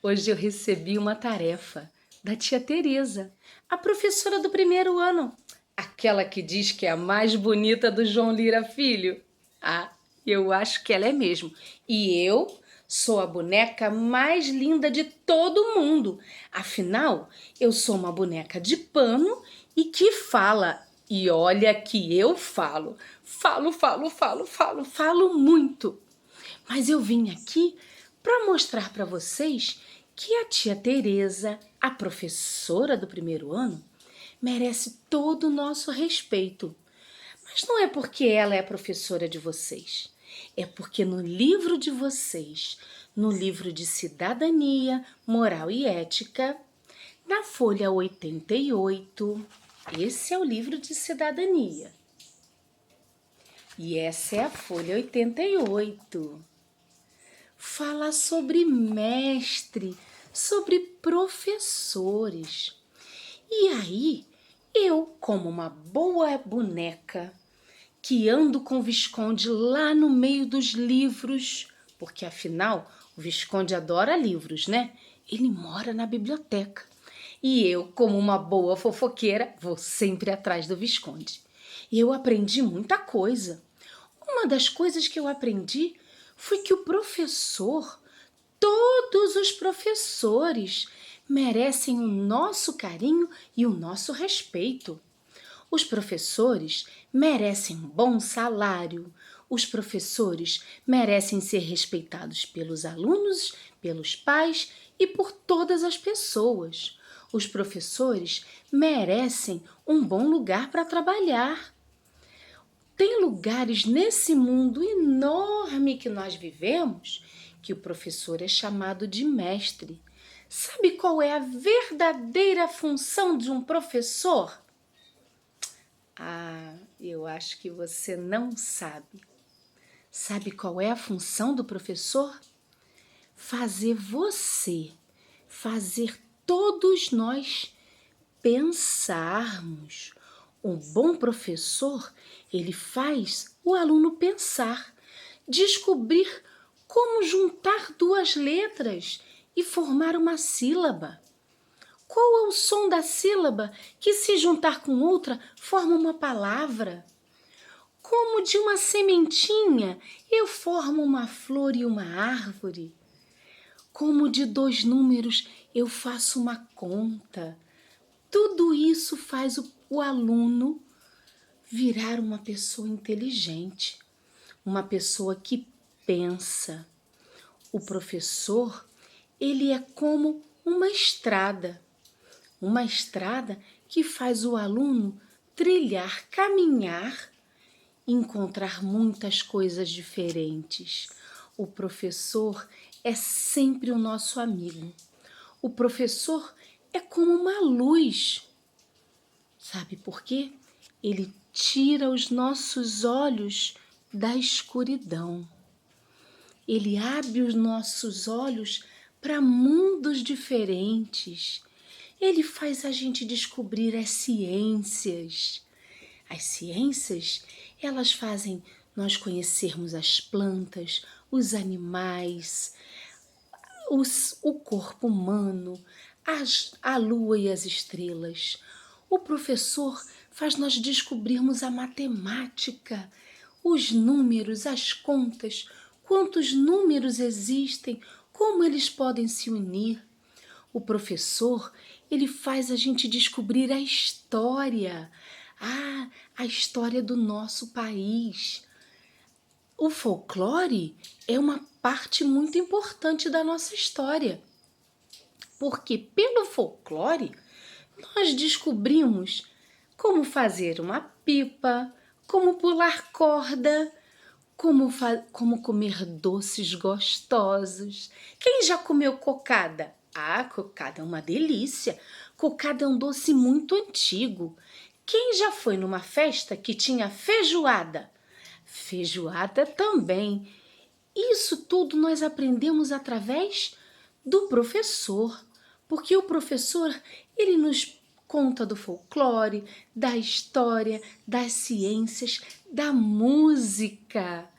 Hoje eu recebi uma tarefa da tia Teresa, a professora do primeiro ano, aquela que diz que é a mais bonita do João Lira Filho. Ah, eu acho que ela é mesmo. E eu sou a boneca mais linda de todo mundo. Afinal, eu sou uma boneca de pano e que fala. E olha que eu falo. Falo muito. Mas eu vim aqui para mostrar para vocês que a tia Teresa, a professora do primeiro ano, merece todo o nosso respeito. Mas não é porque ela é a professora de vocês. É porque no livro de vocês, no livro de Cidadania, Moral e Ética, na folha 88, esse é o livro de Cidadania. E essa é a folha 88. Fala sobre mestre, sobre professores. E aí, eu, como uma boa boneca, que ando com o Visconde lá no meio dos livros, porque afinal o Visconde adora livros, né? Ele mora na biblioteca. E eu, como uma boa fofoqueira, vou sempre atrás do Visconde. E eu aprendi muita coisa. Uma das coisas que eu aprendi foi que o professor, todos os professores, merecem o nosso carinho e o nosso respeito. Os professores merecem um bom salário. Os professores merecem ser respeitados pelos alunos, pelos pais e por todas as pessoas. Os professores merecem um bom lugar para trabalhar. Tem lugares nesse mundo enorme que nós vivemos que o professor é chamado de mestre. Sabe qual é a verdadeira função de um professor? Ah, eu acho que você não sabe. Sabe qual é a função do professor? Fazer todos nós pensarmos. Um bom professor, ele faz o aluno pensar, descobrir como juntar duas letras e formar uma sílaba. Qual é o som da sílaba que, se juntar com outra, forma uma palavra? Como de uma sementinha eu formo uma flor e uma árvore? Como de dois números eu faço uma conta? Tudo isso faz o aluno virar uma pessoa inteligente, uma pessoa que pensa. O professor, ele é como uma estrada que faz o aluno trilhar, caminhar, encontrar muitas coisas diferentes. O professor é sempre o nosso amigo. O professor é como uma luz. Sabe por quê? Ele tira os nossos olhos da escuridão. Ele abre os nossos olhos para mundos diferentes. Ele faz a gente descobrir as ciências. As ciências, elas fazem nós conhecermos as plantas, os animais, o corpo humano, a lua e as estrelas. O professor faz nós descobrirmos a matemática, os números, as contas, quantos números existem, como eles podem se unir. O professor, ele faz a gente descobrir a história, a história do nosso país. O folclore é uma parte muito importante da nossa história, porque pelo folclore nós descobrimos como fazer uma pipa, como pular corda, como comer doces gostosos. Quem já comeu cocada? Ah, cocada é uma delícia. Cocada é um doce muito antigo. Quem já foi numa festa que tinha feijoada? Feijoada também. Isso tudo nós aprendemos através do professor, porque o professor, ele nos conta do folclore, da história, das ciências, da música.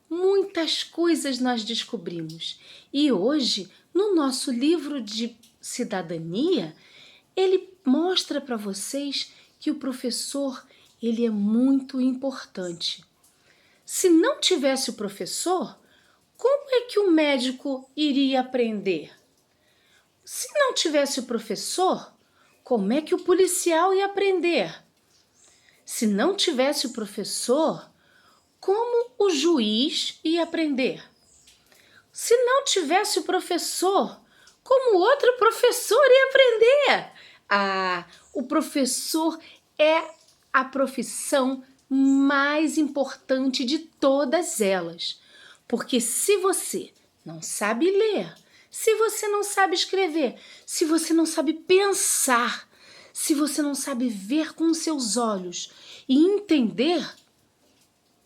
Muitas coisas nós descobrimos e hoje No nosso livro de cidadania, ele mostra para vocês que o professor, ele é muito importante. Se não tivesse o professor, como é que o médico iria aprender? Se não tivesse o professor, como é que o policial ia aprender? Se não tivesse o professor, como o juiz ia aprender? Se não tivesse o professor, como outro professor ia aprender? O professor é a profissão mais importante de todas elas. Porque se você não sabe ler, se você não sabe escrever, se você não sabe pensar, se você não sabe ver com os seus olhos e entender,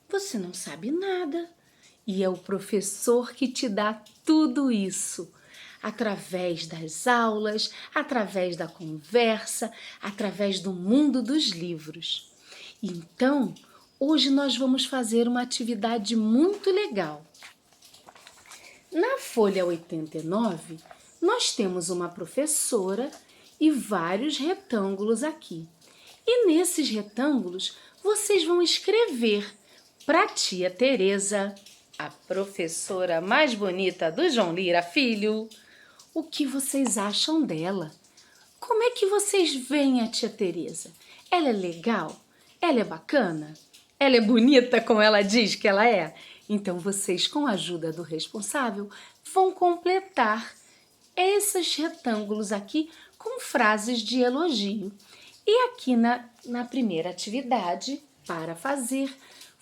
você não sabe nada. E é o professor que te dá tudo isso. Através das aulas, através da conversa, através do mundo dos livros. Então, hoje nós vamos fazer uma atividade muito legal. Na folha 89, nós temos uma professora e vários retângulos aqui. E nesses retângulos, vocês vão escrever para tia Tereza, a professora mais bonita do João Lira Filho, o que vocês acham dela. Como é que vocês veem a tia Tereza? Ela é legal? Ela é bacana? Ela é bonita como ela diz que ela é? Então vocês, com a ajuda do responsável, vão completar esses retângulos aqui com frases de elogio. E aqui na primeira atividade, para fazer,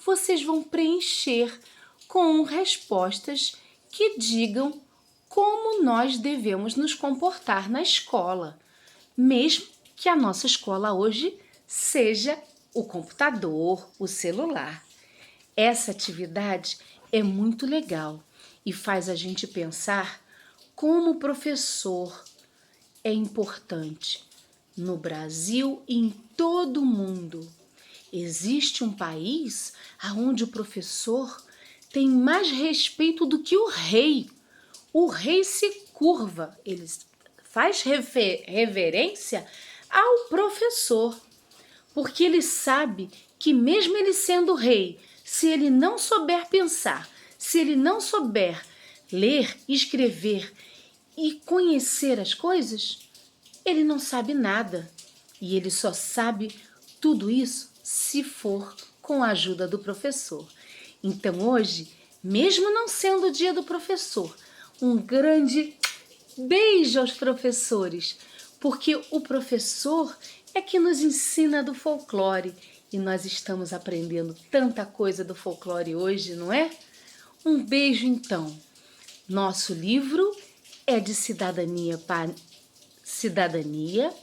vocês vão preencher com respostas que digam como nós devemos nos comportar na escola, mesmo que a nossa escola hoje seja o computador, o celular. Essa atividade é muito legal e faz a gente pensar como o professor é importante no Brasil e em todo o mundo. Existe um país onde o professor tem mais respeito do que o rei. O rei se curva, ele faz reverência ao professor, porque ele sabe que mesmo ele sendo rei, se ele não souber pensar, se ele não souber ler, escrever e conhecer as coisas, ele não sabe nada. E ele só sabe tudo isso se for com a ajuda do professor. Então hoje, mesmo não sendo o dia do professor, um grande beijo aos professores, porque o professor é que nos ensina do folclore e nós estamos aprendendo tanta coisa do folclore hoje, não é? Um beijo então. Nosso livro é de Cidadania,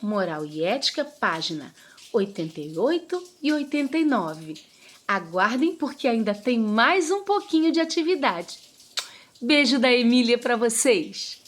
Moral e Ética, página 88 e 89. Aguardem porque ainda tem mais um pouquinho de atividade. Beijo da Emília para vocês!